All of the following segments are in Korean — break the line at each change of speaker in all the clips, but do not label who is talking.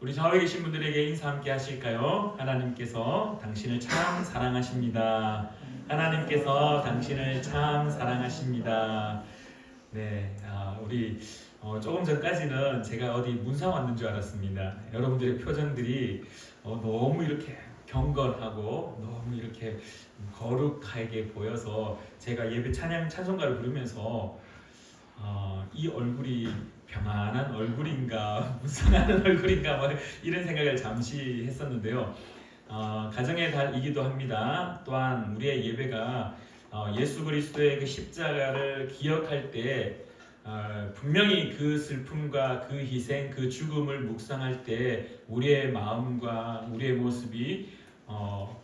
우리 좌우에 계신 분들에게 인사 함께 하실까요? 하나님께서 당신을 참 사랑하십니다. 하나님께서 당신을 참 사랑하십니다. 네, 우리 조금 전까지는 제가 어디 문상 왔는 줄 알았습니다. 여러분들의 표정들이 너무 이렇게 경건하고 너무 이렇게 거룩하게 보여서 제가 예배 찬송가를 부르면서 이 얼굴이 평안한 얼굴인가 무상하는 얼굴인가 뭐 이런 생각을 잠시 했었는데요. 가정의 달이기도 합니다. 또한 우리의 예배가 예수 그리스도의 그 십자가를 기억할 때 분명히 그 슬픔과 그 희생, 그 죽음을 묵상할 때 우리의 마음과 우리의 모습이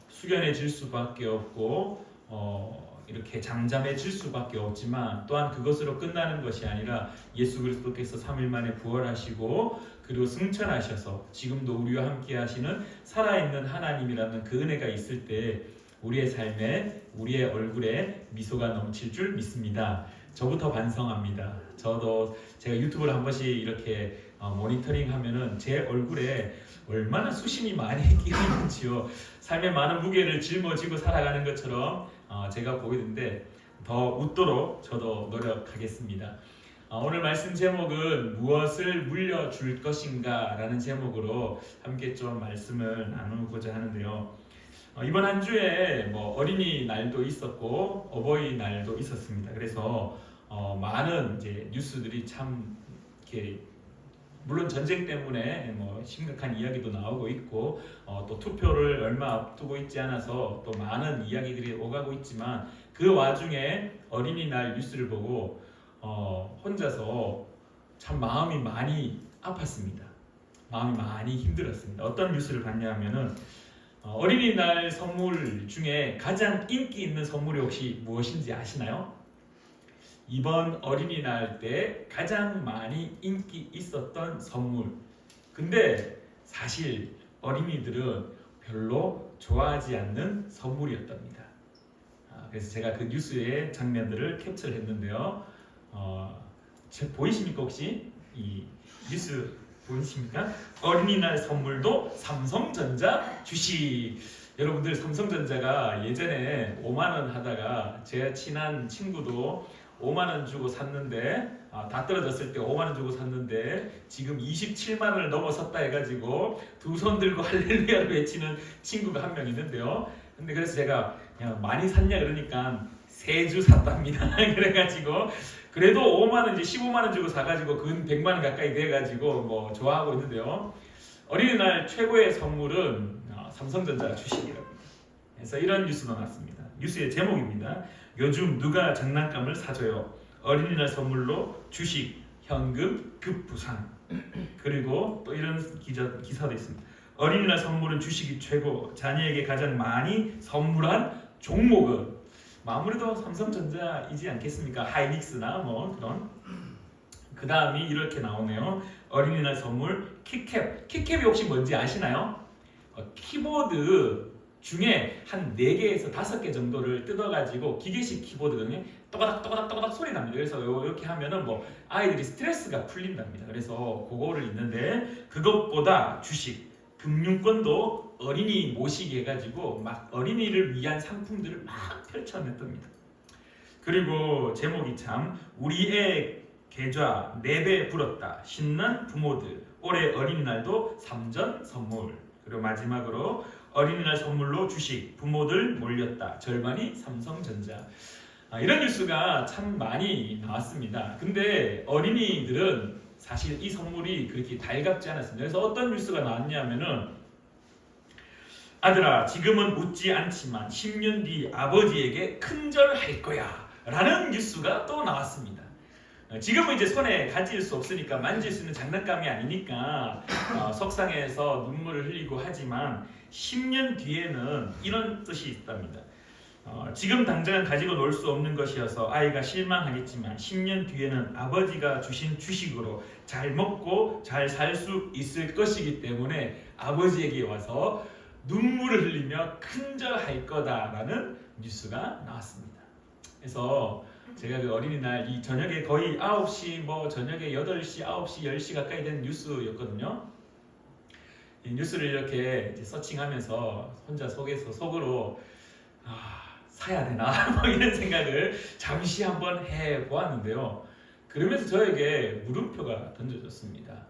숙연해질 수밖에 없고 이렇게 잠잠해질 수밖에 없지만 또한 그것으로 끝나는 것이 아니라 예수 그리스도께서 3일 만에 부활하시고 그리고 승천하셔서 지금도 우리와 함께 하시는 살아있는 하나님이라는 그 은혜가 있을 때 우리의 삶에 우리의 얼굴에 미소가 넘칠 줄 믿습니다. 저부터 반성합니다. 저도 제가 유튜브를 한 번씩 이렇게 모니터링 하면은 제 얼굴에 얼마나 수심이 많이 끼어 있는지요. 삶의 많은 무게를 짊어지고 살아가는 것처럼 제가 보게 되는데 더 웃도록 저도 노력하겠습니다. 오늘 말씀 제목은 무엇을 물려줄 것인가 라는 제목으로 함께 좀 말씀을 나누고자 하는데요. 이번 한 주에 어린이날도 있었고 어버이날도 있었습니다. 그래서 많은 이제 뉴스들이 참 이렇게 물론 전쟁 때문에 심각한 이야기도 나오고 있고 또 투표를 얼마 앞두고 있지 않아서 또 많은 이야기들이 오가고 있지만 그 와중에 어린이날 뉴스를 보고 혼자서 참 마음이 많이 아팠습니다. 마음이 많이 힘들었습니다. 어떤 뉴스를 봤냐 하면은 어린이날 선물 중에 가장 인기 있는 선물이 혹시 무엇인지 아시나요? 이번 어린이날 때 가장 많이 인기 있었던 선물. 근데 사실 어린이들은 별로 좋아하지 않는 선물이었답니다. 그래서 제가 그 뉴스의 장면들을 캡처를 했는데요. 보이십니까 혹시? 이 뉴스 보이십니까? 어린이날 선물도 삼성전자 주식. 여러분들 삼성전자가 예전에 5만원 하다가 제 친한 친구도 5만원 주고 샀는데 다 떨어졌을 때 5만원 주고 샀는데 지금 27만원을 넘어섰다 해가지고 두 손 들고 할렐루야를 외치는 친구가 한 명 있는데요. 근데 그래서 제가 많이 샀냐 그러니까 3주 샀답니다. 그래가지고 그래도 5만원 이제 15만원 주고 사가지고 근 100만원 가까이 돼가지고 좋아하고 있는데요. 어린이날 최고의 선물은 삼성전자 주식이라고. 그래서 이런 뉴스도 나왔습니다. 뉴스의 제목입니다. 요즘 누가 장난감을 사줘요? 어린이날 선물로 주식, 현금, 급부상. 그리고 또 이런 기사도 있습니다. 어린이날 선물은 주식이 최고. 자녀에게 가장 많이 선물한 종목은 아무래도 삼성전자이지 않겠습니까? 하이닉스나 그런. 그 다음이 이렇게 나오네요. 어린이날 선물 키캡. 키캡이 혹시 뭔지 아시나요? 키보드 중에 한 4개에서 5개 정도를 뜯어가지고 기계식 키보드거든요. 또가닥 소리 납니다. 그래서 이렇게 하면은 아이들이 스트레스가 풀린답니다. 그래서 그거를 있는데 그것보다 주식, 금융권도 어린이 모시게 해가지고 막 어린이를 위한 상품들을 막 펼쳐냈답니다. 그리고 제목이 참 우리 애 계좌 4배 불었다. 신난 부모들. 올해 어린이날도 3전 선물. 그리고 마지막으로 어린이날 선물로 주식, 부모들 몰렸다. 절반이 삼성전자. 이런 뉴스가 참 많이 나왔습니다. 근데 어린이들은 사실 이 선물이 그렇게 달갑지 않았습니다. 그래서 어떤 뉴스가 나왔냐면은 아들아 지금은 웃지 않지만 10년 뒤 아버지에게 큰절할 거야 라는 뉴스가 또 나왔습니다. 지금은 이제 손에 가질 수 없으니까 만질 수 있는 장난감이 아니니까 속상해서 눈물을 흘리고 하지만 10년 뒤에는 이런 뜻이 있답니다. 지금 당장은 가지고 놀 수 없는 것이어서 아이가 실망하겠지만 10년 뒤에는 아버지가 주신 주식으로 잘 먹고 잘 살 수 있을 것이기 때문에 아버지에게 와서 눈물을 흘리며 큰절할 거다라는 뉴스가 나왔습니다. 그래서 제가 그 어린이날 이 저녁에 거의 9시 저녁에 8시, 9시, 10시 가까이 된 뉴스였거든요. 이 뉴스를 이렇게 이제 서칭하면서 혼자 속으로 사야 되나 뭐 이런 생각을 잠시 한번 해보았는데요. 그러면서 저에게 물음표가 던져졌습니다.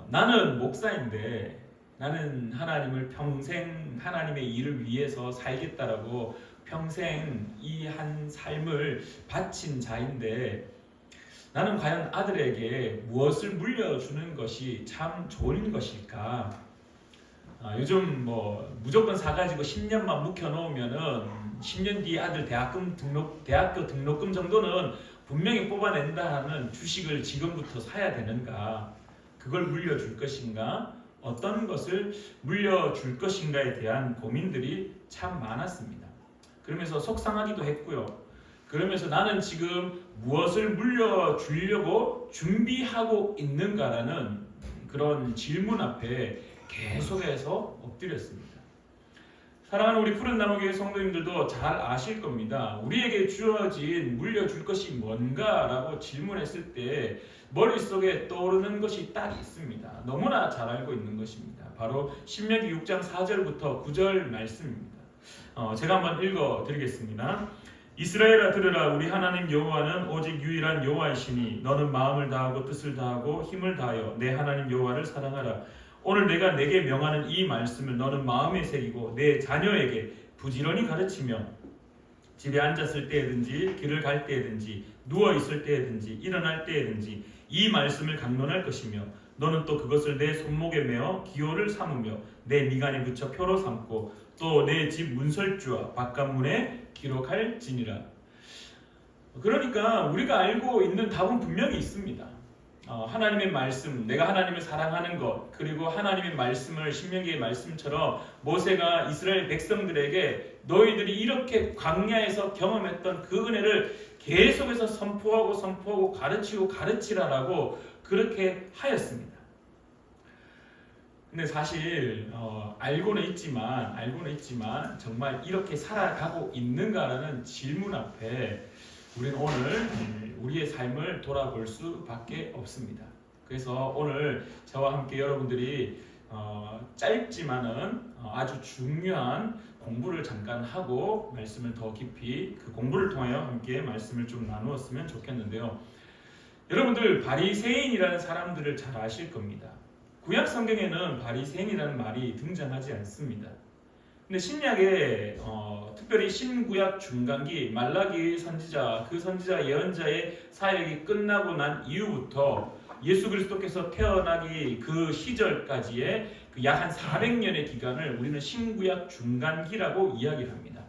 나는 목사인데 나는 하나님을 평생 하나님의 일을 위해서 살겠다라고 평생 이 한 삶을 바친 자인데 나는 과연 아들에게 무엇을 물려주는 것이 참 좋은 것일까? 요즘 뭐 무조건 사가지고 10년만 묵혀놓으면은 10년 뒤에 아들 대학교 등록금 정도는 분명히 뽑아낸다 하는 주식을 지금부터 사야 되는가? 그걸 물려줄 것인가? 어떤 것을 물려줄 것인가에 대한 고민들이 참 많았습니다. 그러면서 속상하기도 했고요. 그러면서 나는 지금 무엇을 물려주려고 준비하고 있는가라는 그런 질문 앞에 계속해서 엎드렸습니다. 사랑하는 우리 푸른나무교회 성도님들도 잘 아실 겁니다. 우리에게 주어진 물려줄 것이 뭔가라고 질문했을 때 머릿속에 떠오르는 것이 딱 있습니다. 너무나 잘 알고 있는 것입니다. 바로 신명기 6장 4절부터 9절 말씀입니다. 제가 한번 읽어드리겠습니다. 이스라엘아 들으라. 우리 하나님 여호와는 오직 유일한 여호와이시니 너는 마음을 다하고 뜻을 다하고 힘을 다하여 내 하나님 여호와를 사랑하라. 오늘 내가 내게 명하는 이 말씀을 너는 마음에 새기고 내 자녀에게 부지런히 가르치며 집에 앉았을 때든지 길을 갈 때든지 누워 있을 때든지 일어날 때든지 이 말씀을 강론할 것이며 너는 또 그것을 내 손목에 메어 기호를 삼으며 내 미간에 붙여 표로 삼고 또 내 집 문설주와 바깥문에 기록할지니라. 그러니까 우리가 알고 있는 답은 분명히 있습니다. 하나님의 말씀, 내가 하나님을 사랑하는 것, 그리고 하나님의 말씀을 신명기의 말씀처럼 모세가 이스라엘 백성들에게 너희들이 이렇게 광야에서 경험했던 그 은혜를 계속해서 선포하고 가르치고 가르치라라고 그렇게 하였습니다. 근데 사실 알고는 있지만 정말 이렇게 살아가고 있는가라는 질문 앞에 우리는 오늘 우리의 삶을 돌아볼 수밖에 없습니다. 그래서 오늘 저와 함께 여러분들이 짧지만은 아주 중요한 공부를 잠깐 하고 말씀을 더 깊이 그 공부를 통하여 함께 말씀을 좀 나누었으면 좋겠는데요. 여러분들 바리새인이라는 사람들을 잘 아실 겁니다. 구약 성경에는 바리새인이라는 말이 등장하지 않습니다. 근데 신약에 특별히 신구약 중간기 말라기 선지자 그 선지자 예언자의 사역이 끝나고 난 이후부터 예수 그리스도께서 태어나기 그 시절까지의 그 약 한 400년의 기간을 우리는 신구약 중간기라고 이야기를 합니다.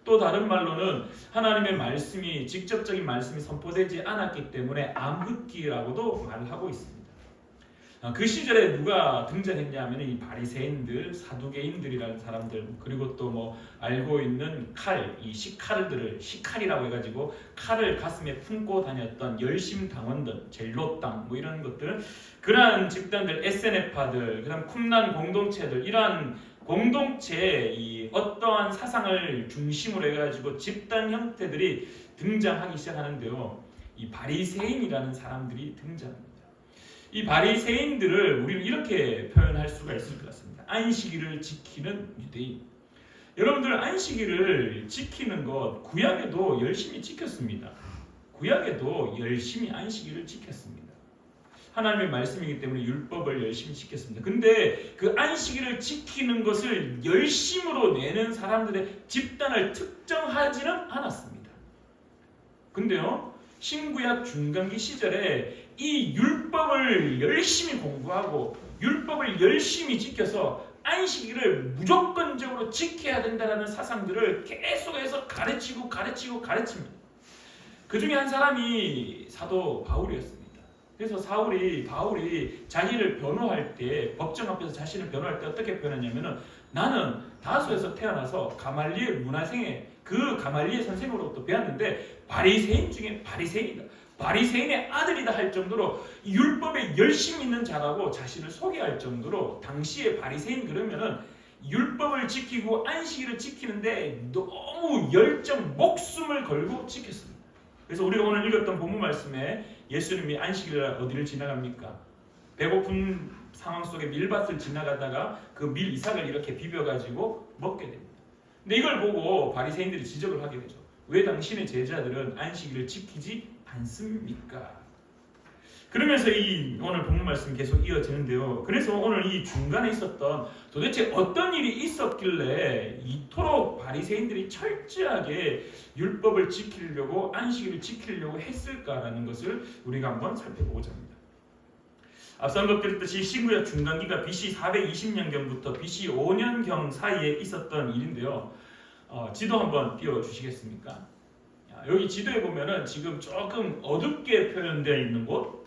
또 다른 말로는 하나님의 말씀이 직접적인 말씀이 선포되지 않았기 때문에 암흑기라고도 말을 하고 있습니다. 그 시절에 누가 등장했냐면 이 바리새인들, 사두개인들이라는 사람들, 그리고 또 뭐 알고 있는 칼, 이 시칼이라고 해가지고 칼을 가슴에 품고 다녔던 열심당원들, 젤롯당 뭐 이런 것들, 그러한 집단들, SNF파들, 그다음 쿰란 공동체들, 이러한 공동체의 이 어떠한 사상을 중심으로 해가지고 집단 형태들이 등장하기 시작하는데요. 이 바리새인이라는 사람들이 등장합니다. 이 바리새인들을 우리는 이렇게 표현할 수가 있을 것 같습니다. 안식일을 지키는 유대인. 여러분들 안식일을 지키는 것 구약에도 열심히 지켰습니다. 구약에도 열심히 안식일을 지켰습니다. 하나님의 말씀이기 때문에 율법을 열심히 지켰습니다. 근데 그 안식일을 지키는 것을 열심으로 내는 사람들의 집단을 특정하지는 않았습니다. 근데요, 신구약 중간기 시절에 이 율법을 열심히 공부하고 율법을 열심히 지켜서 안식일을 무조건적으로 지켜야 된다는 사상들을 계속해서 가르칩니다. 그 중에 한 사람이 사도 바울이었습니다. 그래서 바울이 자기를 변호할 때, 법정 앞에서 자신을 변호할 때 어떻게 표현했냐면은 나는 다소에서 태어나서 가말리엘 문화생의 그 가말리엘 선생으로부터 배웠는데 바리새인 중에 바리새인이다. 바리새인의 아들이다 할 정도로 율법에 열심히 있는 자라고 자신을 소개할 정도로 당시에 바리새인 그러면은 율법을 지키고 안식일을 지키는데 너무 목숨을 걸고 지켰습니다. 그래서 우리가 오늘 읽었던 본문 말씀에 예수님이 안식일날 어디를 지나갑니까? 배고픈 상황 속에 밀밭을 지나가다가 그 밀 이삭을 이렇게 비벼가지고 먹게 됩니다. 근데 이걸 보고 바리새인들이 지적을 하게 되죠. 왜 당신의 제자들은 안식일을 지키지 않습니까? 그러면서 이 오늘 본문 말씀 계속 이어지는데요. 그래서 오늘 이 중간에 있었던 도대체 어떤 일이 있었길래 이토록 바리새인들이 철저하게 율법을 지키려고 안식일을 지키려고 했을까라는 것을 우리가 한번 살펴보고자 합니다. 앞서 언급드렸듯이 신구약 중간기가 BC 420년경부터 BC 5년경 사이에 있었던 일인데요. 지도 한번 띄워주시겠습니까? 여기 지도에 보면은 지금 조금 어둡게 표현되어 있는 곳,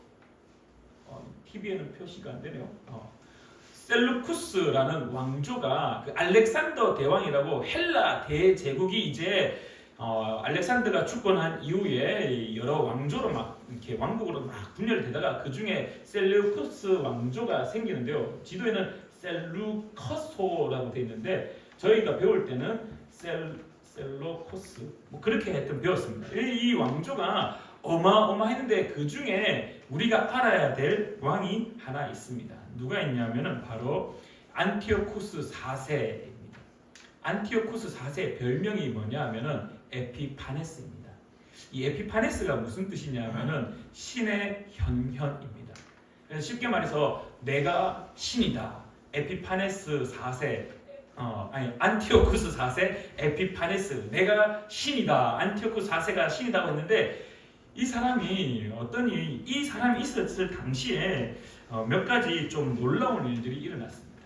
TV에는 표시가 안 되네요. 셀루쿠스라는 왕조가 그 알렉산더 대왕이라고 헬라 대제국이 이제 알렉산더가 주권한 이후에 여러 왕조로 막 이렇게 왕국으로 막 분열되다가 그 중에 셀루쿠스 왕조가 생기는데요. 지도에는 셀루커소라고 되어 있는데 저희가 배울 때는 셀로코스 뭐 그렇게 하여튼 배웠습니다. 이 왕조가 어마어마했는데 그 중에 우리가 알아야 될 왕이 하나 있습니다. 누가 있냐면은 바로 안티오쿠스 4세입니다. 안티오쿠스 4세의 별명이 뭐냐면은 에피파네스입니다. 이 에피파네스가 무슨 뜻이냐면은 신의 현현입니다. 그래서 쉽게 말해서 내가 신이다. 에피파네스 4세 안티오쿠스 4세 에피파네스 내가 신이다. 안티오쿠스 4세가 신이다고 했는데 이 사람이 이 사람이 있었을 당시에 몇 가지 좀 놀라운 일들이 일어났습니다.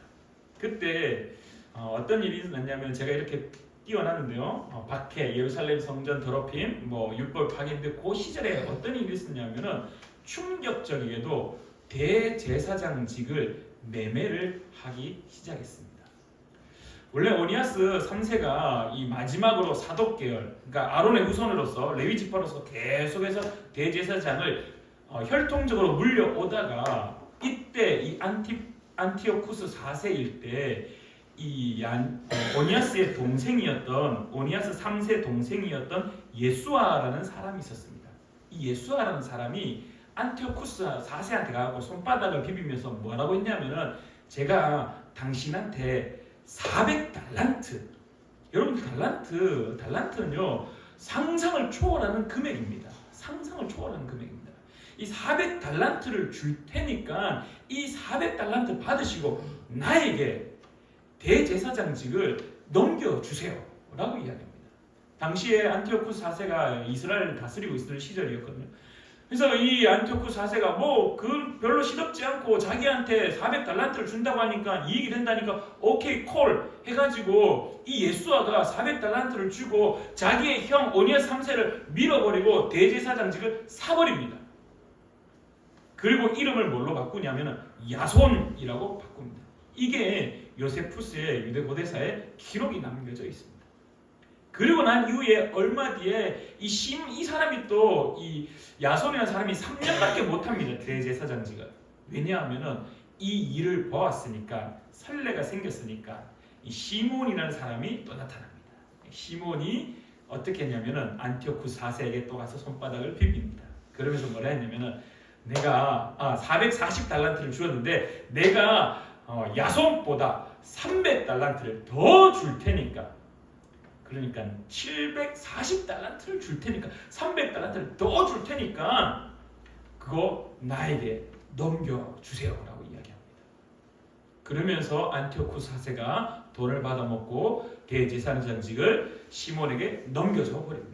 그때 어떤 일이 일어났냐면 제가 이렇게 띄워놨는데요. 박해, 예루살렘 성전 더럽힘, 율법 파괴인데 그 시절에 어떤 일이 있었냐면은 충격적이게도 대제사장직을 매매를 하기 시작했습니다. 원래 오니아스 3세가 이 마지막으로 사독 계열, 그러니까 아론의 후손으로서 레위 지파로서 계속해서 대제사장을 혈통적으로 물려오다가 이때 이 안티오쿠스 4세일 때 이 오니아스의 동생이었던 오니아스 3세 동생이었던 예수아라는 사람이 있었습니다. 이 예수아라는 사람이 안티오쿠스 4세한테 가고 손바닥을 비비면서 뭐라고 했냐면은 제가 당신한테 400달란트. 여러분 달란트는요 상상을 초월하는 금액입니다. 상상을 초월하는 금액입니다. 이 400달란트를 줄 테니까 이 400달란트 받으시고 나에게 대제사장직을 넘겨주세요 라고 이야기합니다. 당시에 안티오쿠스 4세가 이스라엘을 다스리고 있을 시절이었거든요. 그래서 이 안티오쿠스 4세가 그 별로 시덥지 않고 자기한테 400달란트를 준다고 하니까 이익이 된다니까 오케이 콜 해가지고 이 예수아가 400달란트를 주고 자기의 형 오니아스 3세를 밀어버리고 대제사장직을 사버립니다. 그리고 이름을 뭘로 바꾸냐면 야손이라고 바꿉니다. 이게 요세푸스의 유대 고대사에 기록이 남겨져 있습니다. 그리고 난 이후에 얼마 뒤에 이 사람이 또 이 야손이라는 사람이 3년밖에 못합니다. 대제사장직을. 왜냐하면은 이 일을 보았으니까 설레가 생겼으니까 이 시몬이라는 사람이 또 나타납니다. 시몬이 어떻게 했냐면은 안티오쿠스 4세에게 또 가서 손바닥을 비빕니다. 그러면서 뭐라 했냐면은 내가 440달란트를 주었는데 내가 야손보다 300달란트를 더 줄 테니까 그러니까 740달란트를 줄 테니까 300달란트를 더 줄 테니까 그거 나에게 넘겨주세요 라고 이야기합니다. 그러면서 안티오쿠스 4세가 돈을 받아먹고 대제사장직을 시몬에게 넘겨줘 버립니다.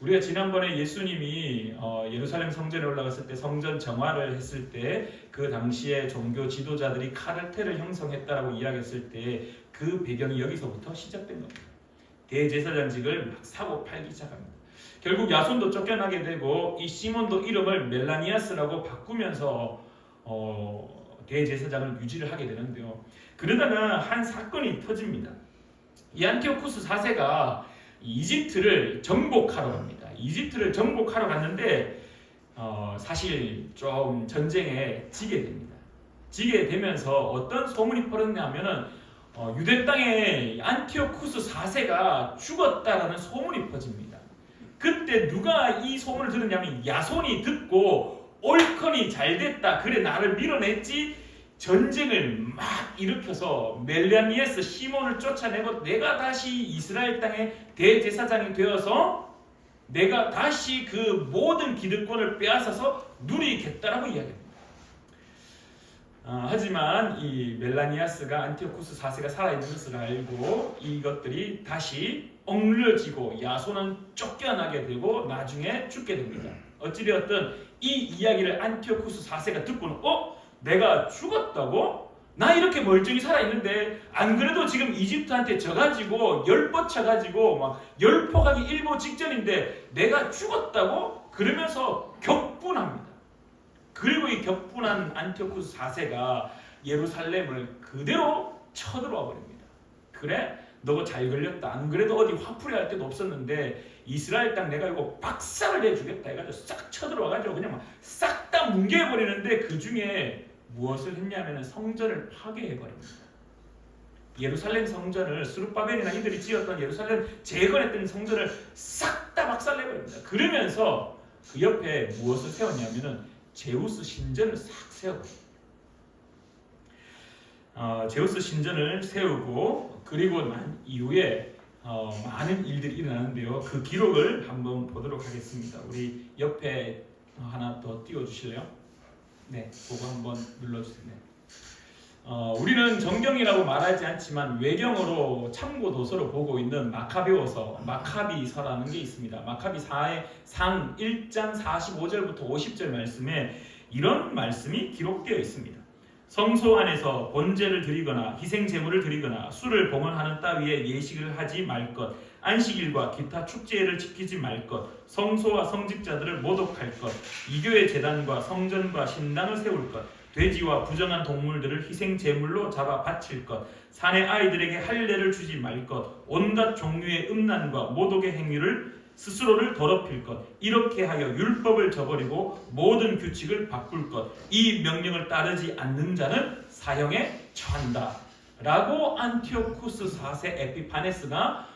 우리가 지난번에 예수님이 예루살렘 성전에 올라갔을 때 성전 정화를 했을 때 그 당시에 종교 지도자들이 카르텔을 형성했다라고 이야기했을 때 그 배경이 여기서부터 시작된 겁니다. 대제사장직을 막 사고 팔기 시작합니다. 결국 야손도 쫓겨나게 되고 이 시몬도 이름을 멜라니아스라고 바꾸면서 대제사장을 유지를 하게 되는데요. 그러다가 한 사건이 터집니다. 이 안티오쿠스 4세가 이집트를 정복하러 갑니다. 이집트를 정복하러 갔는데 사실 좀 전쟁에 지게 됩니다. 지게 되면서 어떤 소문이 퍼졌냐면은 유대 땅에 안티오쿠스 4세가 죽었다라는 소문이 퍼집니다. 그때 누가 이 소문을 들었냐면 야손이 듣고 옳거니 잘됐다, 그래 나를 밀어냈지, 전쟁을 막 일으켜서 멜라니에스 시몬을 쫓아내고 내가 다시 이스라엘 땅의 대제사장이 되어서 내가 다시 그 모든 기득권을 빼앗아서 누리겠다라고 이야기합니다. 하지만 이 멜라니아스가 안티오쿠스 4세가 살아있는 것을 알고 이것들이 다시 억눌려지고 야손은 쫓겨나게 되고 나중에 죽게 됩니다. 어찌되었든 이 이야기를 안티오쿠스 4세가 듣고는 내가 죽었다고? 나 이렇게 멀쩡히 살아있는데 안 그래도 지금 이집트한테 져가지고 열뻗쳐가지고 막 열포가기 일보 직전인데 내가 죽었다고? 그러면서 격분합니다. 그리고 이 격분한 안티오쿠스 4세가 예루살렘을 그대로 쳐들어와 버립니다. 그래? 너가 잘 걸렸다. 안 그래도 어디 화풀이 할 데도 없었는데 이스라엘 땅 내가 이거 박살을 내주겠다 해가지고 싹 쳐들어와가지고 그냥 싹 다 뭉개버리는데 그 중에 무엇을 했냐면 성전을 파괴해버립니다. 예루살렘 성전을 스룹바벨이나 이들이 지었던 예루살렘 재건했던 성전을 싹 다 박살내버립니다. 그러면서 그 옆에 무엇을 세웠냐면은 제우스 신전을 싹 세워버립니다. 제우스 신전을 세우고 그리고 난 이후에 많은 일들이 일어나는데요. 그 기록을 한번 보도록 하겠습니다. 우리 옆에 하나 더 띄워주실래요? 네, 그거 한번 눌러주세요. 네. 우리는 정경이라고 말하지 않지만 외경으로 참고 도서로 보고 있는 마카베오서, 마카비서라는 게 있습니다. 마카비사의 상 1장 45절부터 50절 말씀에 이런 말씀이 기록되어 있습니다. 성소 안에서 번제를 드리거나 희생 제물을 드리거나 술을 봉헌하는 따위의 예식을 하지 말 것, 안식일과 기타 축제를 지키지 말 것, 성소와 성직자들을 모독할 것, 이교의 제단과 성전과 신당을 세울 것, 돼지와 부정한 동물들을 희생 제물로 잡아 바칠 것, 산의 아이들에게 할례를 주지 말 것, 온갖 종류의 음란과 모독의 행위를 스스로를 더럽힐 것, 이렇게 하여 율법을 저버리고 모든 규칙을 바꿀 것, 이 명령을 따르지 않는 자는 사형에 처한다 라고 안티오쿠스 4세 에피파네스가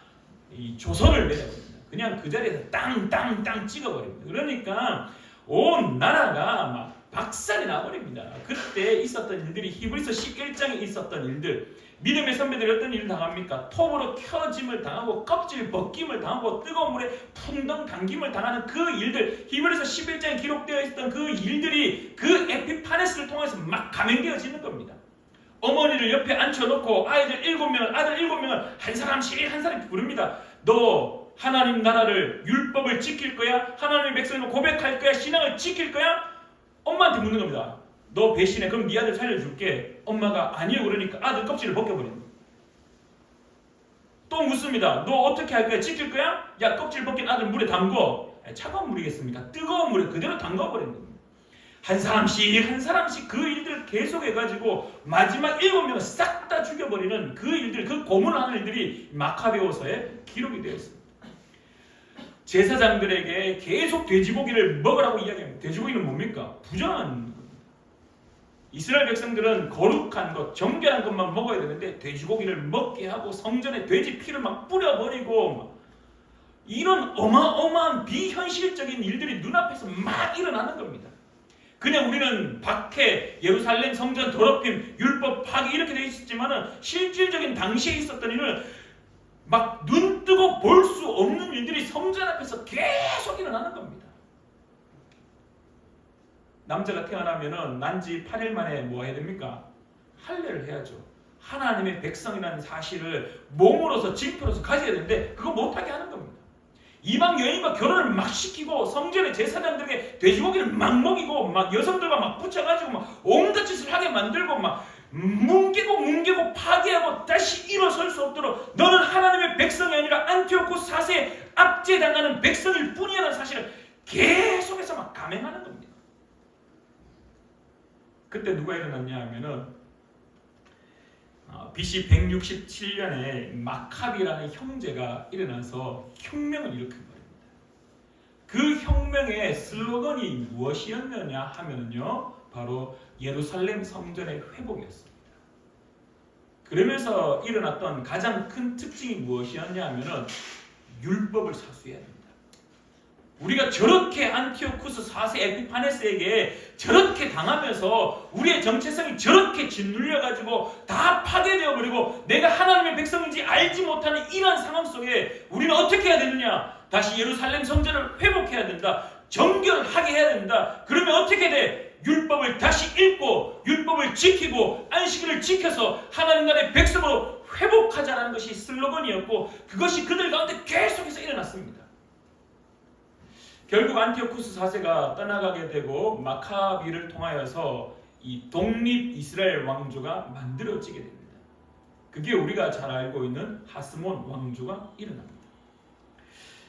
이 조서를 내려버립니다. 그냥 그 자리에서 땅 찍어버립니다. 그러니까 온 나라가 막 박살이 나버립니다. 그때 있었던 일들이 히브리서 11장에 있었던 일들, 믿음의 선배들이 어떤 일을 당합니까? 톱으로 켜짐을 당하고 껍질 벗김을 당하고 뜨거운 물에 풍덩 당김을 당하는 그 일들, 히브리서 11장에 기록되어 있었던 그 일들이 그 에피파네스를 통해서 막 감행되어지는 겁니다. 어머니를 옆에 앉혀놓고 아이들 7명을, 아들 7명을 한 사람씩 부릅니다. 너 하나님 나라를, 율법을 지킬 거야? 하나님의 백성을 고백할 거야? 신앙을 지킬 거야? 엄마한테 묻는 겁니다. 너 배신해. 그럼 네 아들 살려줄게. 엄마가 아니요 그러니까 아들 껍질을 벗겨버립니다. 또 묻습니다. 너 어떻게 할 거야? 지킬 거야? 야, 껍질 벗긴 아들 물에 담궈. 차가운 물이겠습니까? 뜨거운 물에 그대로 담궈버리는 겁니다. 한 사람씩 그 일들을 계속해가지고 마지막 7명을 싹 다 죽여버리는 그 일들, 그 고문하는 일들이 마카베오서에 기록이 되어 있습니다. 제사장들에게 계속 돼지고기를 먹으라고 이야기합니다. 돼지고기는 뭡니까? 부정한, 이스라엘 백성들은 거룩한 것, 정결한 것만 먹어야 되는데 돼지고기를 먹게 하고 성전에 돼지 피를 막 뿌려버리고 이런 어마어마한 비현실적인 일들이 눈앞에서 막 일어나는 겁니다. 그냥 우리는 박해, 예루살렘 성전 더럽힘, 율법 파기 이렇게 되어 있었지만 실질적인 당시에 있었던 일은 막 눈 뜨고 볼 수 없는 일들이 성전 앞에서 계속 일어나는 겁니다. 남자가 태어나면은 난지 8일 만에 뭐 해야 됩니까? 할례를 해야죠. 하나님의 백성이라는 사실을 몸으로서 징표로서 가져야 되는데 그거 못하게 하는 겁니다. 이방 여인과 결혼을 막 시키고 성전의 제사장들에게 돼지고기를 막 먹이고 막 여성들과 막 붙여가지고 막 온갖 짓을 하게 만들고 막 뭉개고 파괴하고 다시 일어설 수 없도록 너는 하나님의 백성이 아니라 안티오코스 4세에 압제당하는 백성일 뿐이라는 사실을 계속해서 막 감행하는 겁니다. 그때 누가 일어났냐 하면은 BC 167년에 마카비라는 형제가 일어나서 혁명을 일으켜버립니다. 그 혁명의 슬로건이 무엇이었느냐 하면요, 바로 예루살렘 성전의 회복이었습니다. 그러면서 일어났던 가장 큰 특징이 무엇이었냐 하면은 율법을 사수해야 됩니다. 우리가 저렇게 안티오쿠스 4세 에피파네스에게 저렇게 당하면서 우리의 정체성이 저렇게 짓눌려가지고 다 파괴되어 버리고 내가 하나님의 백성인지 알지 못하는 이러한 상황 속에 우리는 어떻게 해야 되느냐? 다시 예루살렘 성전을 회복해야 된다. 정결하게 해야 된다. 그러면 어떻게 돼? 율법을 다시 읽고 율법을 지키고 안식일을 지켜서 하나님 나라의 백성으로 회복하자는 것이 슬로건이었고 그것이 그들 가운데 계속해서 일어났습니다. 결국 안티오쿠스 4세가 떠나가게 되고 마카비를 통하여서 이 독립 이스라엘 왕조가 만들어지게 됩니다. 그게 우리가 잘 알고 있는 하스몬 왕조가 일어납니다.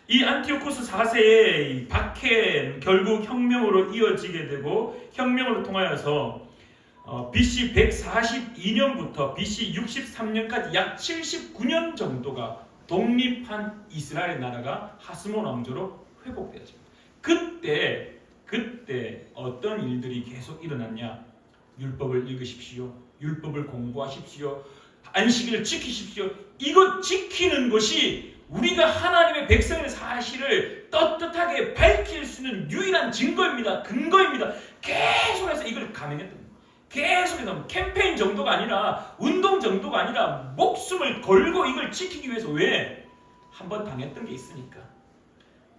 이 안티오쿠스 4세의 박해는 결국 혁명으로 이어지게 되고 혁명으로 통하여서 BC 142년부터 BC 63년까지 약 79년 정도가 독립한 이스라엘 나라가 하스몬 왕조로 회복되어집니다. 그때 어떤 일들이 계속 일어났냐? 율법을 읽으십시오. 율법을 공부하십시오. 안식일을 지키십시오. 이거 지키는 것이 우리가 하나님의 백성의 사실을 떳떳하게 밝힐 수 있는 유일한 증거입니다. 근거입니다. 계속해서 이걸 감행했던 거예요. 계속해서 캠페인 정도가 아니라 운동 정도가 아니라 목숨을 걸고 이걸 지키기 위해서 왜? 한번 당했던 게 있으니까.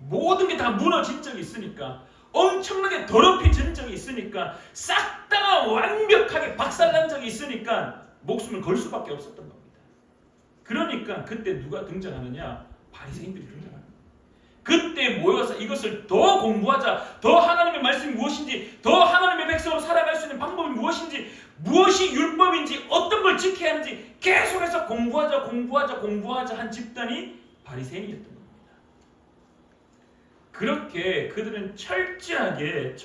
모든 게 다 무너진 적이 있으니까. 엄청나게 더럽혀진 적이 있으니까. 싹 다 완벽하게 박살난 적이 있으니까 목숨을 걸 수밖에 없었던 겁니다. 그러니까 그때 누가 등장하느냐? 바리새인들이 등장합니다. 그때 모여서 이것을 더 공부하자. 더 하나님의 말씀이 무엇인지, 더 하나님의 백성으로 살아갈 수 있는 방법이 무엇인지, 무엇이 율법인지, 어떤 걸 지켜야 하는지 계속해서 공부하자 한 집단이 바리새인이었던 겁니다. 그렇게 그들은 철저하게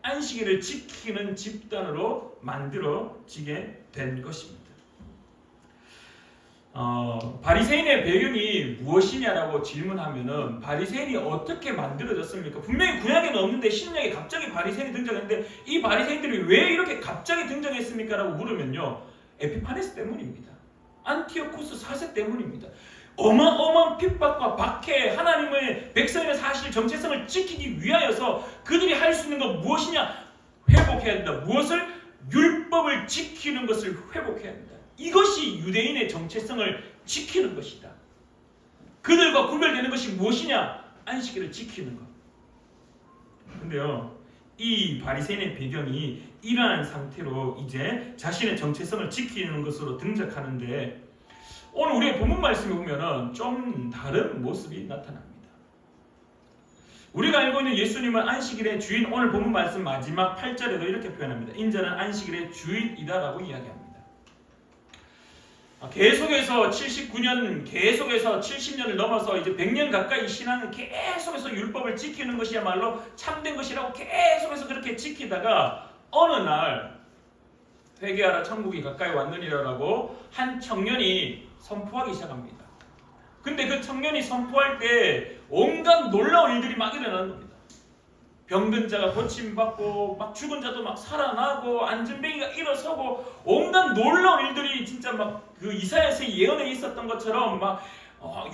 안식일을 지키는 집단으로 만들어지게 된 것입니다. 바리새인의 배경이 무엇이냐라고 질문하면은 바리새인이 어떻게 만들어졌습니까? 분명히 구약에는 없는데 신약에 갑자기 바리새인이 등장했는데 이 바리새인들이 왜 이렇게 갑자기 등장했습니까? 라고 물으면요, 에피파네스 때문입니다. 안티오쿠스 4세 때문입니다. 어마어마한 핍박과 박해, 하나님의 백성의 사실 정체성을 지키기 위하여서 그들이 할 수 있는 건 무엇이냐? 회복해야 된다. 무엇을? 율법을 지키는 것을 회복해야 된다. 이것이 유대인의 정체성을 지키는 것이다. 그들과 구별되는 것이 무엇이냐? 안식일을 지키는 것. 근데요, 이 바리새인의 배경이 이러한 상태로 이제 자신의 정체성을 지키는 것으로 등장하는데 오늘 우리의 본문 말씀에 보면은 좀 다른 모습이 나타납니다. 우리가 알고 있는 예수님은 안식일의 주인, 오늘 본문 말씀 마지막 8절에도 이렇게 표현합니다. 인자는 안식일의 주인이다라고 이야기합니다. 계속해서 70년을 넘어서 이제 100년 가까이 신앙은 계속해서 율법을 지키는 것이야말로 참된 것이라고 계속해서 그렇게 지키다가 어느 날 회개하라 천국이 가까이 왔느니라라고 한 청년이 선포하기 시작합니다. 근데 그 청년이 선포할 때 온갖 놀라운 일들이 막 일어나는 겁니다. 병든 자가 고침받고 막 죽은 자도 막 살아나고 안전뱅이가 일어서고 온갖 놀라운 일들이 진짜 막 그 이사야서의 예언에 있었던 것처럼 막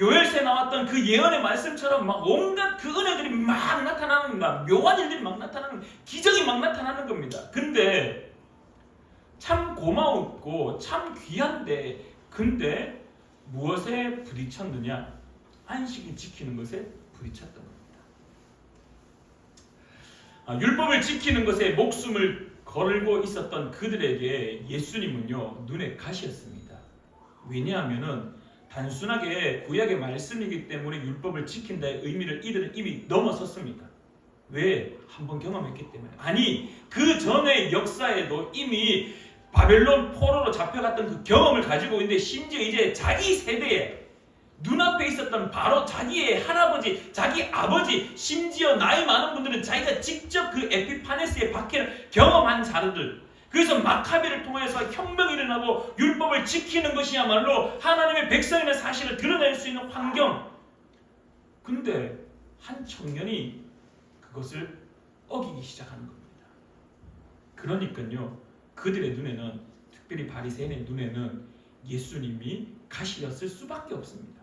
요엘서에 나왔던 그 예언의 말씀처럼 막 온갖 그 은혜들이 막 나타나는 겁니다. 묘한 일들이 막 나타나는, 기적이 막 나타나는 겁니다. 근데 참 고마웠고 참 귀한데 근데 무엇에 부딪혔느냐? 안식일 지키는 것에 부딪혔던 겁니다. 율법을 지키는 것에 목숨을 걸고 있었던 그들에게 예수님은요, 눈에 가시였습니다. 왜냐하면은 단순하게 구약의 말씀이기 때문에 율법을 지킨다의 의미를 이들은 이미 넘어섰습니다. 왜? 한번 경험했기 때문에. 아니, 그 전의 역사에도 이미 바벨론 포로로 잡혀갔던 그 경험을 가지고 있는데 심지어 이제 자기 세대에 눈앞에 있었던 바로 자기의 할아버지, 자기 아버지, 심지어 나이 많은 분들은 자기가 직접 그 에피파네스의 박해를 경험한 자들, 그래서 마카비를 통해서 혁명이 일어나고 율법을 지키는 것이야말로 하나님의 백성이라는 사실을 드러낼 수 있는 환경. 근데 한 청년이 그것을 어기기 시작하는 겁니다. 그러니까요, 그들의 눈에는, 특별히 바리새인의 눈에는 예수님이 가시였을 수밖에 없습니다.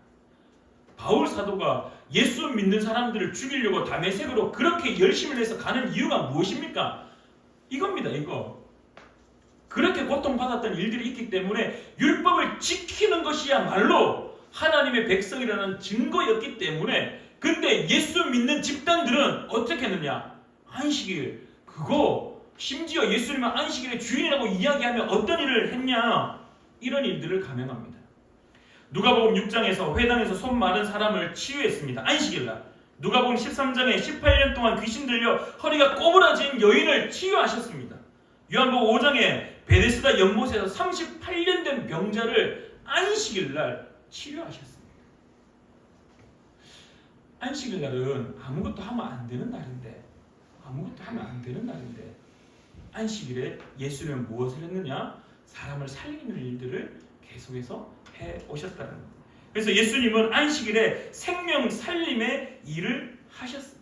바울 사도가 예수 믿는 사람들을 죽이려고 다메섹으로 그렇게 열심을 해서 가는 이유가 무엇입니까? 이겁니다. 이거. 그렇게 고통받았던 일들이 있기 때문에 율법을 지키는 것이야말로 하나님의 백성이라는 증거였기 때문에, 근데 예수 믿는 집단들은 어떻게 했느냐? 안식일, 그거 심지어 예수님은 안식일의 주인이라고 이야기하며 어떤 일을 했냐? 이런 일들을 감행합니다. 누가복음 6장에서 회당에서 손 마른 사람을 치유했습니다. 안식일날. 누가복음 13장에 18년 동안 귀신 들려 허리가 꼬부라진 여인을 치유하셨습니다. 요한복음 5장에 베데스다 연못에서 38년 된 병자를 안식일날 치료하셨습니다. 안식일날은 아무것도 하면 안 되는 날인데, 안식일에 예수님은 무엇을 했느냐? 사람을 살리는 일들을 계속해서 해오셨다는 겁니다. 그래서 예수님은 안식일에 생명 살림의 일을 하셨습니다.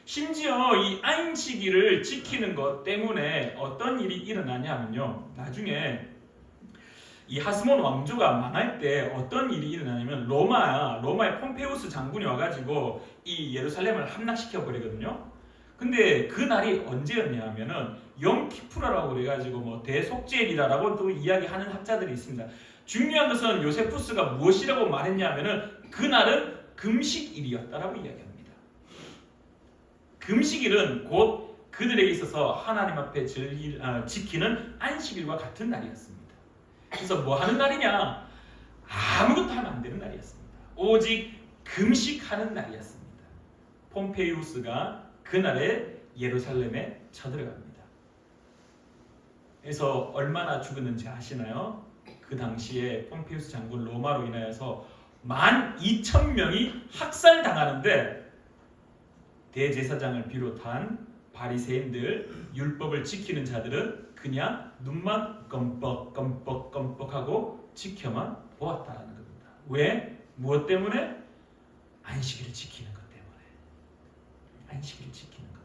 심지어 이 안식일을 지키는 것 때문에 어떤 일이 일어나냐면요, 나중에 이 하스몬 왕조가 망할 때 어떤 일이 일어나냐면 로마의 폼페우스 장군이 와가지고 이 예루살렘을 함락시켜 버리거든요. 근데 그 날이 언제였냐면은 염키푸라라고 그래가지고 뭐 대속죄일이라고 또 이야기하는 학자들이 있습니다. 중요한 것은 요세푸스가 무엇이라고 말했냐면은 그날은 금식일이었다라고 이야기합니다. 금식일은 곧 그들에게 있어서 하나님 앞에 지키는 안식일과 같은 날이었습니다. 그래서 뭐 하는 날이냐? 아무것도 하면 안 되는 날이었습니다. 오직 금식하는 날이었습니다. 폼페이우스가 그날에 예루살렘에 쳐들어갑니다. 그래서 얼마나 죽었는지 아시나요? 그 당시에 폼페이우스 장군 로마로 인하여서 12,000명이 학살당하는데 대제사장을 비롯한 바리새인들, 율법을 지키는 자들은 그냥 눈만 껌뻑껌뻑껌뻑하고 지켜만 보았다라는 겁니다. 왜? 무엇 때문에? 안식일을 지키는 것 때문에. 안식일을 지키는 것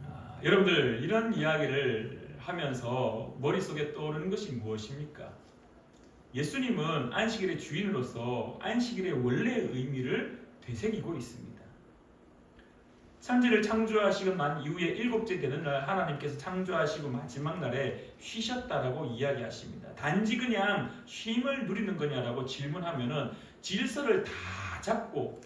때문에. 여러분들, 이런 이야기를 하면서 머릿속에 떠오르는 것이 무엇입니까? 예수님은 안식일의 주인으로서 안식일의 원래의 의미를 되새기고 있습니다. 천지를 창조하시고 난 이후에 일곱째 되는 날 하나님께서 창조하시고 마지막 날에 쉬셨다라고 이야기하십니다. 단지 그냥 쉼을 누리는 거냐라고 질문하면은 질서를 다 잡고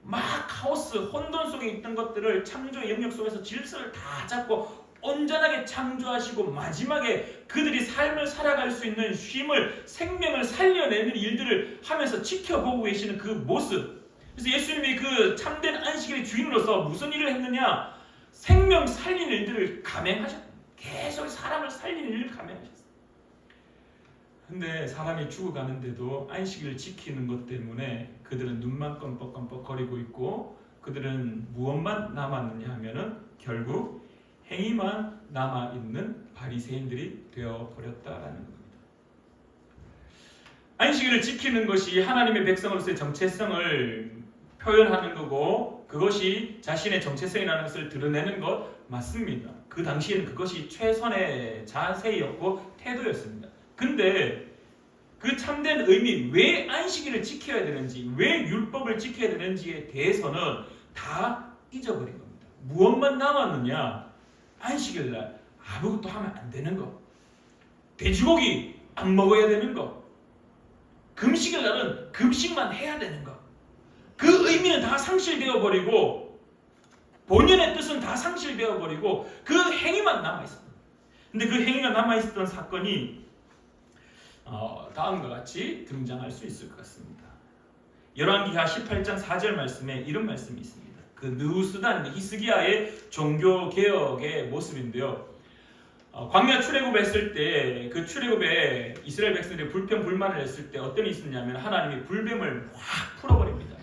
막 카오스, 혼돈 속에 있던 것들을 창조의 영역 속에서 질서를 다 잡고 온전하게 창조하시고 마지막에 그들이 삶을 살아갈 수 있는 쉼을, 생명을 살려내는 일들을 하면서 지켜보고 계시는 그 모습. 그래서 예수님이 그 참된 안식일의 주인으로서 무슨 일을 했느냐? 생명 살리는 일들을 감행하셨다. 계속 사람을 살리는 일을 감행하셨어요. 근데 사람이 죽어가는데도 안식일을 지키는 것 때문에 그들은 눈만 껌뻑껌뻑 거리고 있고, 그들은 무엇만 남았느냐 하면은 결국 행위만 남아있는 바리새인들이 되어버렸다라는 겁니다. 안식일을 지키는 것이 하나님의 백성으로서의 정체성을 표현하는 거고, 그것이 자신의 정체성이라는 것을 드러내는 것 맞습니다. 그 당시에는 그것이 최선의 자세였고 태도였습니다. 근데 그 참된 의미, 왜 안식일을 지켜야 되는지, 왜 율법을 지켜야 되는지에 대해서는 다 잊어버린 겁니다. 무엇만 남았느냐? 안식일날 아무것도 하면 안 되는 것, 돼지고기 안 먹어야 되는 것, 금식일날은 금식만 해야 되는 것, 그 의미는 다 상실되어 버리고 본연의 뜻은 다 상실되어 버리고 그 행위만 남아있습니다. 근데 그 행위가 남아있었던 사건이 다음과 같이 등장할 수 있을 것 같습니다. 열왕기하 18장 4절 말씀에 이런 말씀이 있습니다. 그 느우스단 히스기야의 종교개혁의 모습인데요. 광야 출애굽했을 때 그 출애굽에 이스라엘 백성들이 불평불만을 했을 때 어떤 일이 있었냐면 하나님이 불뱀을 확 풀어버립니다.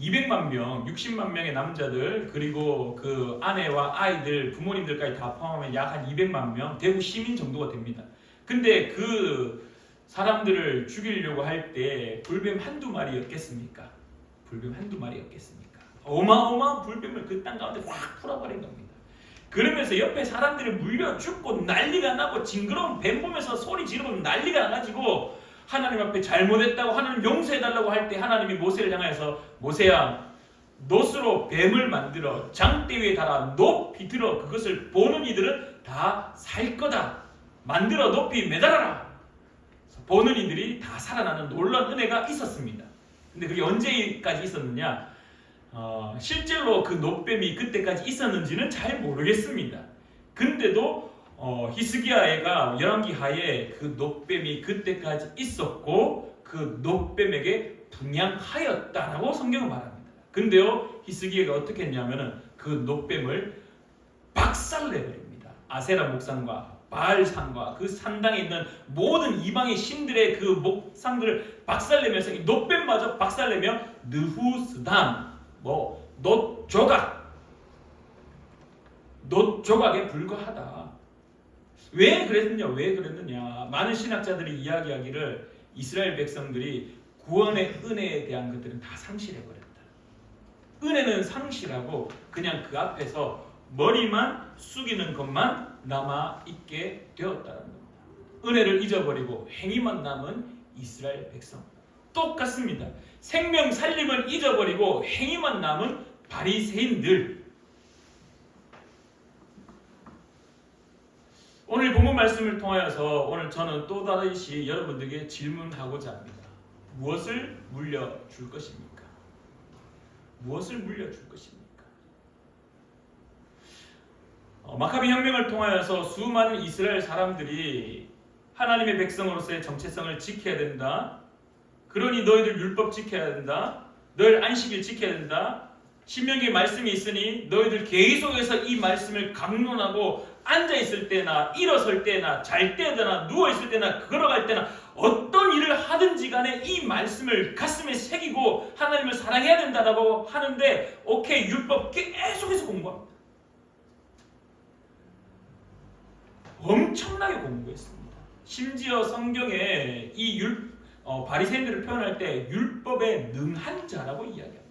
200만 명, 60만 명의 남자들, 그리고 그 아내와 아이들, 부모님들까지 다 포함하면 약 한 200만 명, 대구 시민 정도가 됩니다. 근데 그 사람들을 죽이려고 할 때 불뱀 한두 마리였겠습니까? 불뱀 한두 마리였겠습니까? 어마어마한 불뱀을 그 땅 가운데 확 풀어버린 겁니다. 그러면서 옆에 사람들이 물려 죽고 난리가 나고 징그러운 뱀 보면서 소리 지르고 난리가 나가지고 하나님 앞에 잘못했다고 하나님 용서해달라고 할 때 하나님이 모세를 향하여서 모세야 놋으로 뱀을 만들어 장대 위에 달아 높이 들어 그것을 보는 이들은 다 살 거다. 만들어 높이 매달아라. 보는 이들이 다 살아나는 놀라운 은혜가 있었습니다. 근데 그게 언제까지 있었느냐? 실제로 그 놋뱀이 그때까지 있었는지는 잘 모르겠습니다. 근데도 히스기야가 열왕기하에 그 놋뱀이 그때까지 있었고 그 놋뱀에게 분양하였다라고 성경은 말합니다. 근데요 히스기야가 어떻게 했냐면은 그 놋뱀을 박살내버립니다. 아세라 목상과 바알산과 그 산당에 있는 모든 이방의 신들의 그 목상들을 박살내면서 이 놋뱀마저 박살내며 느후스단 놋조각에 불과하다. 왜 그랬느냐? 많은 신학자들이 이야기하기를 이스라엘 백성들이 구원의 은혜에 대한 것들은 다 상실해버렸다. 은혜는 상실하고 그냥 그 앞에서 머리만 숙이는 것만 남아있게 되었다는 겁니다. 은혜를 잊어버리고 행위만 남은 이스라엘 백성. 똑같습니다. 생명 살림을 잊어버리고 행위만 남은 바리새인들. 오늘 본문 말씀을 통하여서 오늘 저는 또 다시 여러분들에게 질문하고자 합니다. 무엇을 물려줄 것입니까? 무엇을 물려줄 것입니까? 마카비 혁명을 통하여서 수많은 이스라엘 사람들이 하나님의 백성으로서의 정체성을 지켜야 된다. 그러니 너희들 율법 지켜야 된다. 너희들 안식일 지켜야 된다. 신명기의 말씀이 있으니 너희들 계속해서 이 말씀을 강론하고 앉아있을 때나 일어설 때나 잘 때나 누워있을 때나 걸어갈 때나 어떤 일을 하든지 간에 이 말씀을 가슴에 새기고 하나님을 사랑해야 된다고 하는데 오케이 율법 계속해서 공부합니다. 엄청나게 공부했습니다. 심지어 성경에 이 바리새인들을 표현할 때 율법에 능한 자라고 이야기합니다.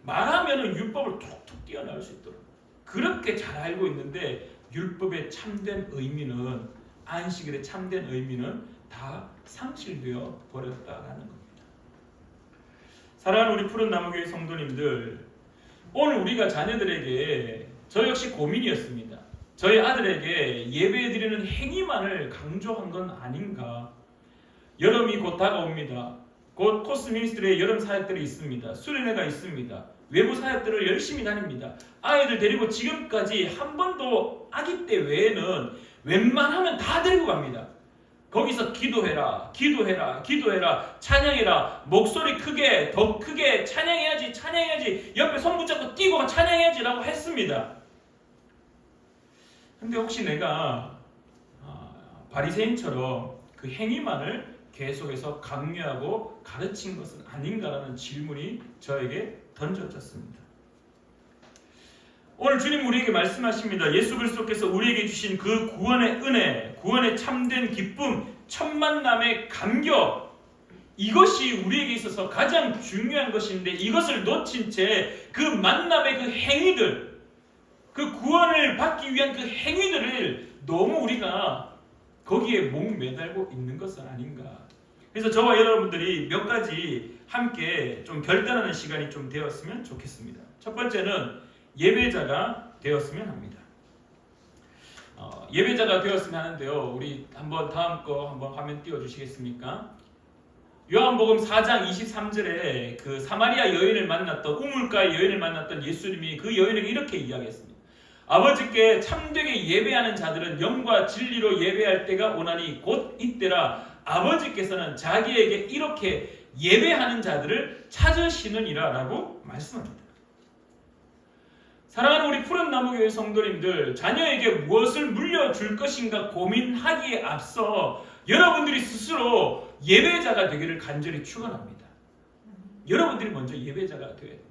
말하면 율법을 툭툭 뛰어나올 수 있도록 그렇게 잘 알고 있는데 율법의 참된 의미는 안식일의 참된 의미는 다 상실되어 버렸다라는 겁니다. 사랑하는 우리 푸른 나무교회 성도님들, 오늘 우리가 자녀들에게 저 역시 고민이었습니다. 저희 아들에게 예배드리는 행위만을 강조한 건 아닌가. 여름이 곧 다가옵니다. 곧 코스 미니스트리의 여름 사역들이 있습니다. 수련회가 있습니다. 외부 사역들을 열심히 다닙니다. 아이들 데리고 지금까지 한 번도 아기 때 외에는 웬만하면 다 데리고 갑니다. 거기서 기도해라, 찬양해라, 목소리 크게, 더 크게 찬양해야지, 옆에 손 붙잡고 뛰고 찬양해야지 라고 했습니다. 근데 혹시 내가 바리새인처럼 그 행위만을 계속해서 강요하고 가르친 것은 아닌가라는 질문이 저에게 던져졌습니다. 오늘 주님 우리에게 말씀하십니다. 예수 그리스도께서 우리에게 주신 그 구원의 은혜, 구원의 참된 기쁨, 첫 만남의 감격, 이것이 우리에게 있어서 가장 중요한 것인데 이것을 놓친 채 그 만남의 그 행위들, 그 구원을 받기 위한 그 행위들을 너무 우리가 거기에 목매달고 있는 것은 아닌가. 그래서 저와 여러분들이 몇 가지 함께 좀 결단하는 시간이 좀 되었으면 좋겠습니다. 첫 번째는 예배자가 되었으면 합니다. 예배자가 되었으면 하는데요. 우리 한번 다음 거 한번 화면 띄워주시겠습니까? 요한복음 4장 23절에 그 사마리아 여인을 만났던 우물가의 여인을 만났던 예수님이 그 여인에게 이렇게 이야기했습니다. 아버지께 참되게 예배하는 자들은 영과 진리로 예배할 때가 오나니 곧 이때라. 아버지께서는 자기에게 이렇게 예배하는 자들을 찾으시느니라 라고 말씀합니다. 사랑하는 우리 푸른 나무교회 성도님들, 자녀에게 무엇을 물려줄 것인가 고민하기에 앞서 여러분들이 스스로 예배자가 되기를 간절히 축원합니다. 여러분들이 먼저 예배자가 되어야 됩니다.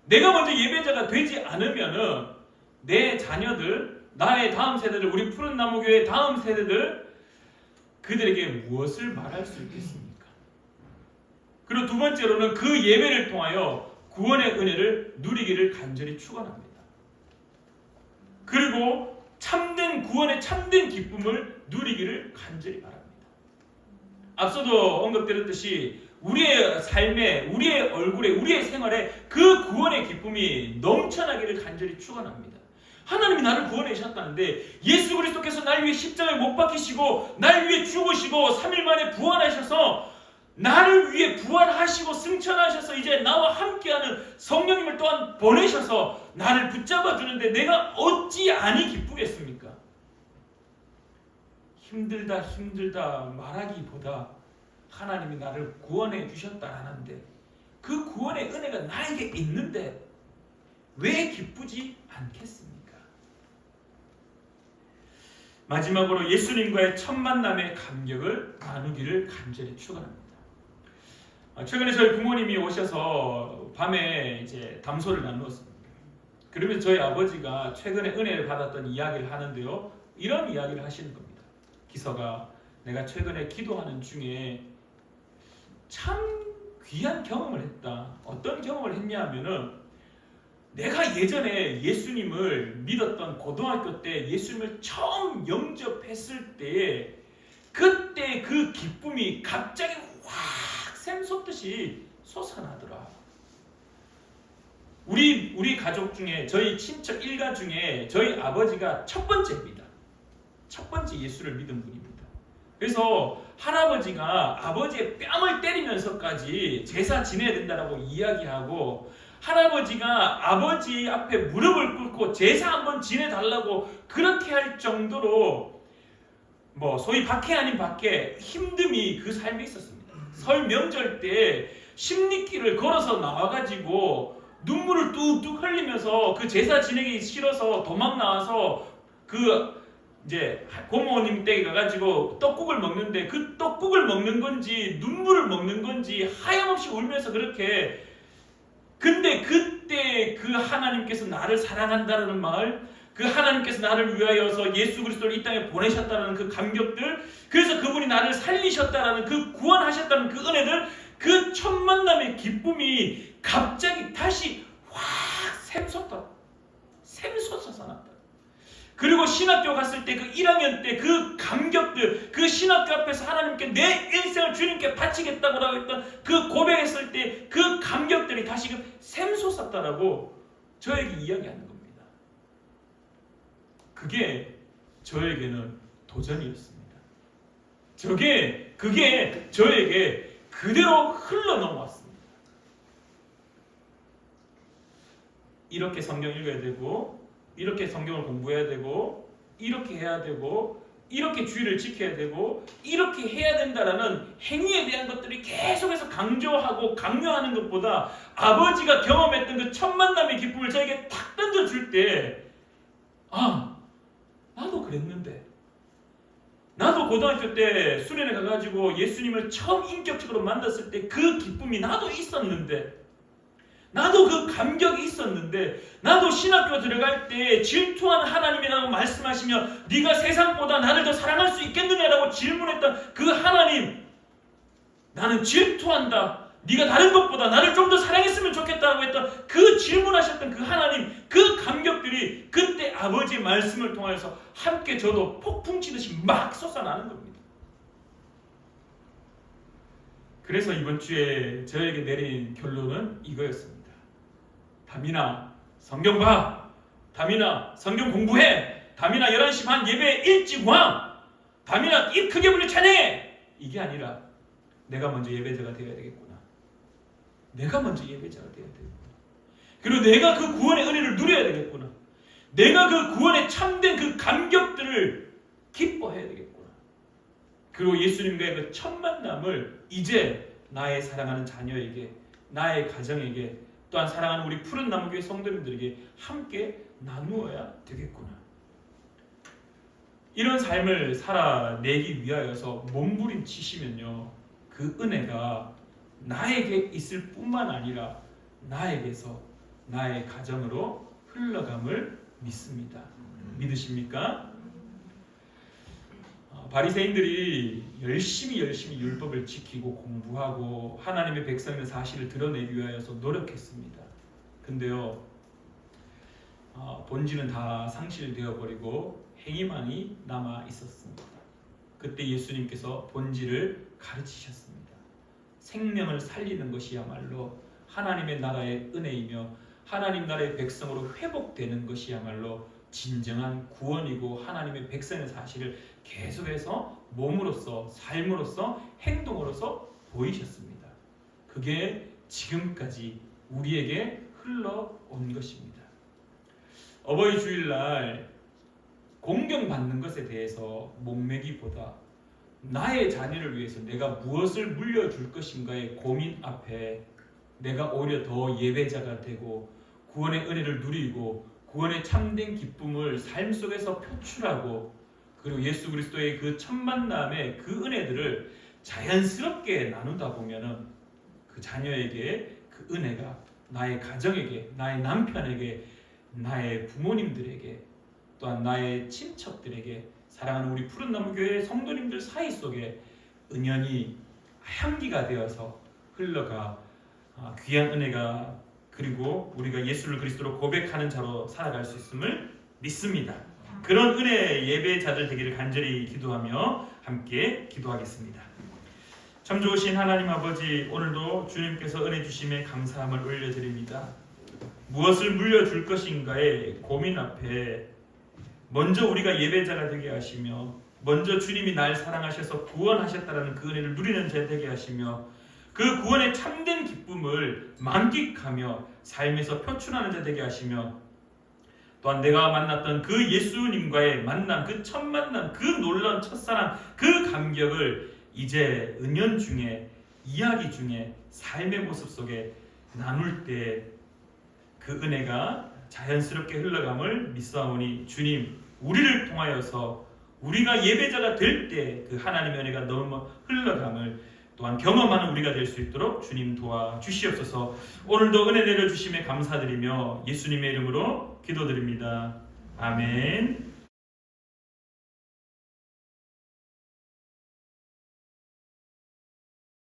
내가 먼저 예배자가 되지 않으면은 내 자녀들, 나의 다음 세대들, 우리 푸른 나무교회 다음 세대들 그들에게 무엇을 말할 수 있겠습니까? 그리고 두 번째로는 그 예배를 통하여 구원의 은혜를 누리기를 간절히 축원합니다. 그리고 참된 구원의 참된 기쁨을 누리기를 간절히 바랍니다. 앞서도 언급드렸듯이 우리의 삶에, 우리의 얼굴에, 우리의 생활에 그 구원의 기쁨이 넘쳐나기를 간절히 축원합니다. 하나님이 나를 구원해 주셨다는데 예수 그리스도께서 날 위해 십자가에 못 박히시고 날 위해 죽으시고 3일 만에 부활하셔서 나를 위해 부활하시고 승천하셔서 이제 나와 함께하는 성령님을 또한 보내셔서 나를 붙잡아 주는데 내가 어찌 아니 기쁘겠습니까? 힘들다 말하기보다 하나님이 나를 구원해 주셨다라는데 그 구원의 은혜가 나에게 있는데 왜 기쁘지 않겠습니까? 마지막으로 예수님과의 첫 만남의 감격을 나누기를 간절히 축원합니다. 최근에 저희 부모님이 오셔서 밤에 이제 담소를 나누었습니다. 그러면 저희 아버지가 최근에 은혜를 받았던 이야기를 하는데요. 이런 이야기를 하시는 겁니다. 기서가 내가 최근에 기도하는 중에 참 귀한 경험을 했다. 어떤 경험을 했냐 하면은 내가 예전에 예수님을 믿었던 고등학교 때 예수님을 처음 영접했을 때 그때 그 기쁨이 갑자기 확 샘솟듯이 솟아나더라. 우리 가족 중에 저희 친척 일가 중에 저희 아버지가 첫 번째입니다. 첫 번째 예수를 믿은 분입니다. 그래서 할아버지가 아버지의 뺨을 때리면서까지 제사 지내야 된다라고 이야기하고 할아버지가 아버지 앞에 무릎을 꿇고 제사 한번 지내달라고 그렇게 할 정도로 소위 박해 아닌 박해 힘듦이 그 삶에 있었습니다. 설 명절 때 십리길을 걸어서 나와가지고 눈물을 뚝뚝 흘리면서 그 제사 지내기 싫어서 도망 나와서 그 이제 고모님 댁에 가가지고 떡국을 먹는데 그 떡국을 먹는 건지 눈물을 먹는 건지 하염없이 울면서 그렇게 근데 그때 그 하나님께서 나를 사랑한다는 말 그 하나님께서 나를 위하여서 예수 그리스도를 이 땅에 보내셨다는 그 감격들 그래서 그분이 나를 살리셨다는 그 구원하셨다는 그 은혜들 그 첫 만남의 기쁨이 갑자기 다시 확 샘솟아서 났다. 그리고 신학교 갔을 때 그 1학년 때 그 감격들 그 신학교 앞에서 하나님께 내 일생을 주님께 바치겠다고 했던 그 고백했을 때 그 감격들이 다시금 샘솟았다라고 저에게 이야기하는 겁니다. 그게 저에게는 도전이었습니다. 그게 저에게 그대로 흘러넘어왔습니다. 이렇게 성경 읽어야 되고 이렇게 성경을 공부해야 되고 이렇게 해야 되고 이렇게 주의를 지켜야 되고 이렇게 해야 된다라는 행위에 대한 것들이 계속해서 강조하고 강요하는 것보다 아버지가 경험했던 그 첫 만남의 기쁨을 저에게 탁 던져줄 때 나도 그랬는데 나도 고등학교 때 수련회 가가지고 예수님을 처음 인격적으로 만났을 때 그 기쁨이 나도 있었는데 나도 그 감격이 있었는데 나도 신학교 들어갈 때 질투한 하나님이라고 말씀하시며 네가 세상보다 나를 더 사랑할 수 있겠느냐라고 질문했던 그 하나님 나는 질투한다. 네가 다른 것보다 나를 좀 더 사랑했으면 좋겠다고 했던 그 질문하셨던 그 하나님 그 감격들이 그때 아버지의 말씀을 통해서 함께 저도 폭풍치듯이 막 솟아나는 겁니다. 그래서 이번 주에 저에게 내린 결론은 이거였습니다. 다민아 성경 봐. 다민아 성경 공부해. 다민아 11시 반 예배 일찍 와. 다민아 입 크게 불려 찬양해. 이게 아니라 내가 먼저 예배자가 되어야 되겠구나. 내가 먼저 예배자가 되어야 되겠구나. 그리고 내가 그 구원의 은혜를 누려야 되겠구나. 내가 그 구원의 참된 그 감격들을 기뻐해야 되겠구나. 그리고 예수님과의 그 첫 만남을 이제 나의 사랑하는 자녀에게 나의 가정에게 또한 사랑하는 우리 푸른 나무교회 성도님들에게 함께 나누어야 되겠구나. 이런 삶을 살아내기 위하여서 몸부림치시면요 그 은혜가 나에게 있을 뿐만 아니라 나에게서 나의 가정으로 흘러감을 믿습니다. 믿으십니까? 바리새인들이 열심히 율법을 지키고 공부하고 하나님의 백성의 사실을 드러내기 위하여서 노력했습니다. 근데요 본질은 다 상실되어 버리고 행위만이 남아 있었습니다. 그때 예수님께서 본질을 가르치셨습니다. 생명을 살리는 것이야말로 하나님의 나라의 은혜이며 하나님 나라의 백성으로 회복되는 것이야말로 진정한 구원이고 하나님의 백성의 사실을 계속해서 몸으로서 삶으로서 행동으로서 보이셨습니다. 그게 지금까지 우리에게 흘러온 것입니다. 어버이 주일날 공경받는 것에 대해서 목매기보다 나의 자녀를 위해서 내가 무엇을 물려줄 것인가의 고민 앞에 내가 오히려 더 예배자가 되고 구원의 은혜를 누리고 구원의 참된 기쁨을 삶 속에서 표출하고 그리고 예수 그리스도의 그 첫 만남의 그 은혜들을 자연스럽게 나누다 보면은 그 자녀에게 그 은혜가 나의 가정에게, 나의 남편에게, 나의 부모님들에게, 또한 나의 친척들에게, 사랑하는 우리 푸른나무 교회 성도님들 사이 속에 은연히 향기가 되어서 흘러가 귀한 은혜가 그리고 우리가 예수를 그리스도로 고백하는 자로 살아갈 수 있음을 믿습니다. 그런 은혜 예배자들 되기를 간절히 기도하며 함께 기도하겠습니다. 참 좋으신 하나님 아버지, 오늘도 주님께서 은혜 주심에 감사함을 올려드립니다. 무엇을 물려줄 것인가의 고민 앞에 먼저 우리가 예배자가 되게 하시며 먼저 주님이 날 사랑하셔서 구원하셨다라는 그 은혜를 누리는 자 되게 하시며 그 구원의 참된 기쁨을 만끽하며 삶에서 표출하는 자 되게 하시며 또한 내가 만났던 그 예수님과의 만남, 그 첫 만남, 그 놀라운 첫사랑, 그 감격을 이제 은연중에 이야기 중에 삶의 모습 속에 나눌 때 그 은혜가 자연스럽게 흘러감을 믿사오니 주님, 우리를 통하여서 우리가 예배자가 될 때 그 하나님의 은혜가 너무 흘러감을 또한 경험하는 우리가 될 수 있도록 주님 도와주시옵소서. 오늘도 은혜 내려주심에 감사드리며 예수님의 이름으로 기도드립니다. 아멘.